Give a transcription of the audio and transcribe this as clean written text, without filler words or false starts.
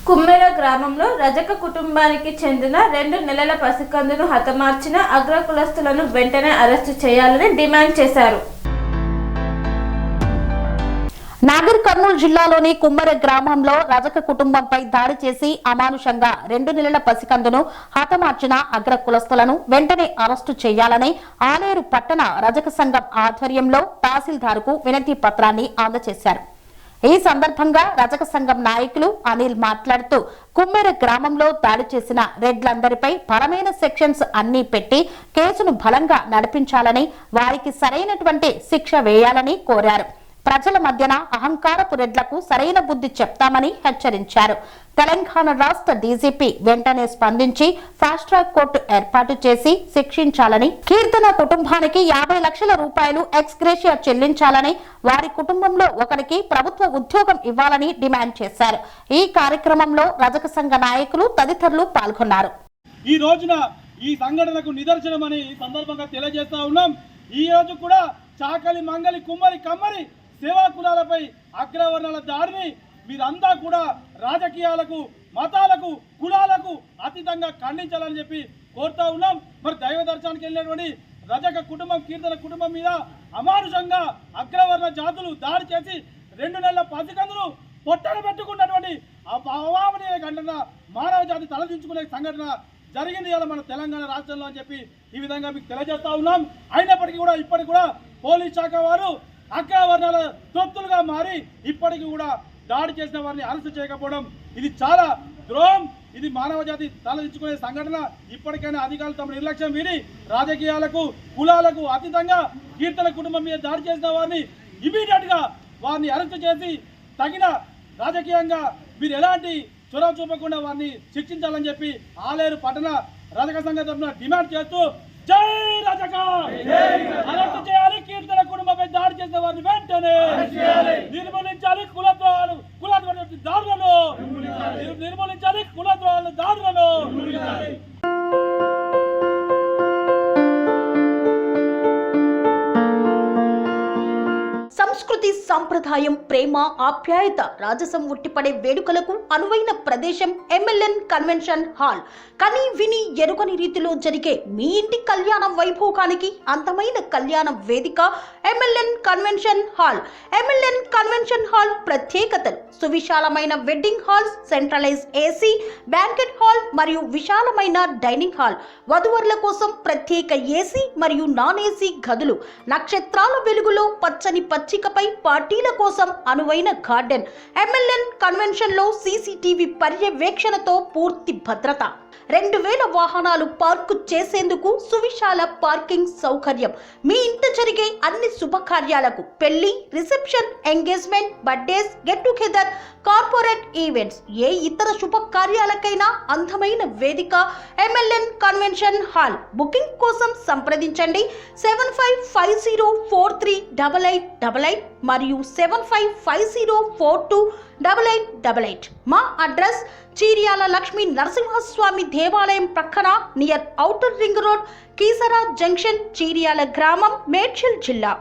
కుమ్మెర గ్రామంలో రజక కుటుంబానికి చెందిన 2 నెలల పసికందును హతమార్చిన అగ్రకులస్తులను వెంటనే అరెస్టు చేయాలని డిమాండ్ చేశారు. నాగర్ కర్నూలు జిల్లాలోని కుమ్మెర గ్రామంలో రజక కుటుంబంపై దాడి చేసి అమానుషంగా 2 నెలల పసికందును హతమార్చిన అగ్ర కులస్తులను వెంటనే అరెస్టు చేయాలని ఆలేరు పట్టణ రజక సంఘం ఆధ్వర్యంలో తహసీల్దార్కు వినతి పత్రాన్ని అందజేశారు. ఈ సందర్భంగా రజక సంఘం నాయకులు అనిల్ మాట్లాడుతూ కుమ్మెర గ్రామంలో దాడి చేసిన రెడ్లందరిపై బలమైన సెక్షన్స్ అన్ని పెట్టి కేసును బలంగా నడిపించాలని, వారికి సరైనటువంటి శిక్ష వేయాలని కోరారు. ప్రజల మధ్యన అహంకారపు రెడ్లకు సరైన బుద్ధి చెప్తామని హెచ్చరించారు. తెలంగాణ రాష్ట్ర డీజీపీ వెంటనే స్పందించి ఫాస్ట్ ట్రాక్ కోర్టు ఏర్పాటు చేసి శిక్షించాలని, కీర్తన కుటుంబానికి 50 లక్షల రూపాయలు ఎక్స్గ్రేషియా చెల్లించాలని, వారి కుటుంబంలో ఒకరికి ప్రభుత్వ ఉద్యోగం ఇవ్వాలని డిమాండ్ చేశారు. ఈ కార్యక్రమంలో రజక సంఘ నాయకులు తదితరులు పాల్గొన్నారు. ఈ రోజున ఈ సంఘటనకు నిదర్శనమని సందర్భంగా తెలియజేస్తా ఉన్నాం. ఈ రోజు కూడా చాకలి, మంగలి, కుమ్మరి, కమ్మరి సేవా కులాలపై అగ్రవర్ణాల దాడిని మీరంతా కూడా రాజకీయాలకు, మతాలకు, కులాలకు అతీతంగా ఖండించాలని చెప్పి కోరుతా ఉన్నాం. మరి దైవ దర్శనానికి వెళ్ళినటువంటి రజక కుటుంబం, కీర్తన కుటుంబం మీద అమానుషంగా అగ్రవర్ణ జాతులు దాడి చేసి 2 నెలల పసికందును పొట్టను పెట్టుకున్నటువంటి అవామనీయ ఘటన, మానవ జాతి తలదించుకునే సంఘటన జరిగింది ఇలా మన తెలంగాణ రాష్ట్రంలో అని చెప్పి ఈ విధంగా మీకు తెలియజేస్తా ఉన్నాం. అయినప్పటికీ కూడా ఇప్పటికి కూడా పోలీస్ శాఖ వారు అగ్రవర్ణాల తొత్తులుగా మారి ఇప్పటికీ కూడా దాడి చేసిన వారిని అరెస్టు చేయకపోవడం ఇది చాలా ద్రోహం. ఇది మానవ జాతి తలదించుకునే సంఘటన. ఇప్పటికైనా అధికారులు తమ నిర్లక్ష్యం వీడి రాజకీయాలకు, కులాలకు అతీతంగా కీర్తన కుటుంబం మీద దాడి చేసిన వారిని ఇమీడియట్ గా వారిని అరెస్టు చేసి తగిన రాజకీయంగా మీరు ఎలాంటి చొరవ చూపకుండా వారిని శిక్షించాలని చెప్పి ఆలేరు పట్టణ రజక సంఘం తరఫున డిమాండ్ చేస్తూ జై రజక అరెస్టు చేయాలి. కీర్తన కుటుంబంపై దాడి చేసిన వారిని వెంటనే నిర్మూలించాలి. కులద్రోహాలను దాడులను నిర్మూలించాలి. కులద్రోహాలను దాడులను సంస్కృతి, సంప్రదాయం, ప్రేమ, ఆప్యాయత, రాజసం ఉట్టిపడే వేడుకలకు అనువైన ప్రదేశం ఎంఎల్ఎన్ కన్వెన్షన్ హాల్. కని విని ఎరుగని రీతిలో జరిగే మీ ఇంటి కళ్యాణ వైభోగానికి అందమైన కళ్యాణ వేదిక MLN convention hall. MLN convention hall ప్రత్యేకతలు: సువిశాలమైన wedding halls, centralise AC banquet hall మరియు విశాలమైన డైనింగ్ హాల్, వధువరుల కోసం ప్రత్యేక ఏసీ మరియు నాన్ ఏసీ గదులు, నక్షత్రాల వెలుగులో పచ్చని పచ్చికపై పార్టీల కోసం అనువైన గార్డెన్. ఎంఎల్ఎన్ కన్వెన్షన్ లో సీసీటీవీ పర్యవేక్షణతో పూర్తి భద్రత, 2000 వాహనాలు పార్కు చేసేందుకు సువిశాల పార్కింగ్ సౌకర్యం. మీ ఇంట జరిగే అన్ని శుభకార్యాలకు, పెళ్లి, reception, engagement, birthdays, get together, corporate events, ఏ ఇతర శుభకార్యాలకైనా అందమైన వేదిక ఎంఎల్ఎన్ కన్వెన్షన్ హాల్. బుకింగ్ కోసం సంప్రదించండి 7550438888 మరియు 7550428888. మా అడ్రస్ చీర్యాల లక్ష్మీ నరసింహస్వామి దేవాలయం ప్రక్కన, near outer ring road, Keesara junction, Cheeryal గ్రామం, మేడ్చల్ జిల్లా.